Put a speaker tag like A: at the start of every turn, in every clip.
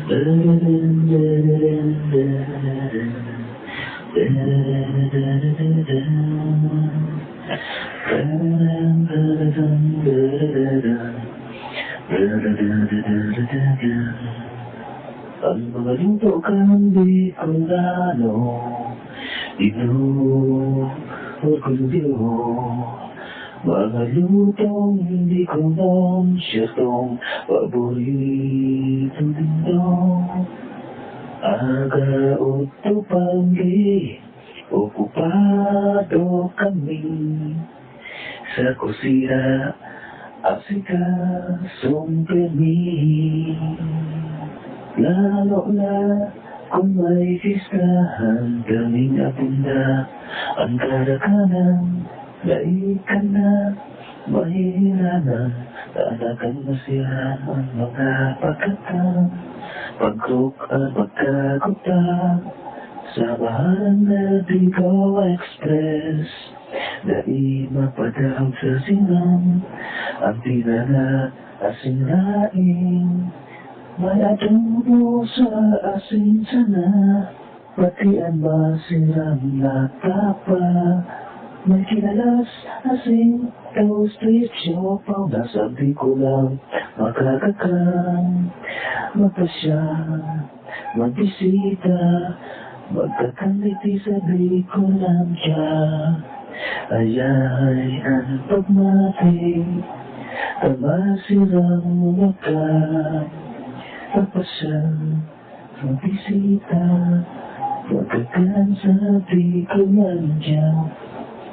A: Ang mga luto kang Bicolano, inuurkulyo. Mga lutong hindi ko lang siyatong paborito dito. Aga-uto panggi, okupado kami sa kusina, asikasong kami. Lalo na kung may fistahan kaming abunda, ang karakanan, laikan na, mahihiranan, talagang masira ang mga pagkatang, pag-cook at pagkakutan, sa bahalang na Bigo Express, dahil mapadang sa sinang, ang tinala asing laing, may adobo sa asin sana, pati ang masirang natapa. May kinalas asin, toasted siopaw, nasabi ko lang makakakang. Magpasya, magbisita, magkakangiti sabi ko lang siya. Ayay ang pagmati, ang masirang makakang. Magpasya, magbisita, magkakansabi ko lang dyan.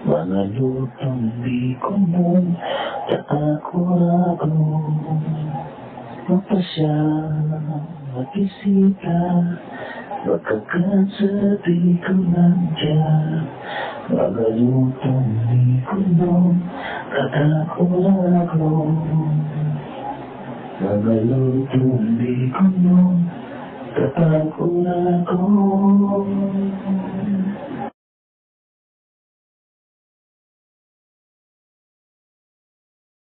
A: Mga lutong di ko nun, ako. Magpasya, magbisita, magkakansabi ko lang dyan. Mga lutong di ko nun, ako. Mga lutong di ko nun, ako.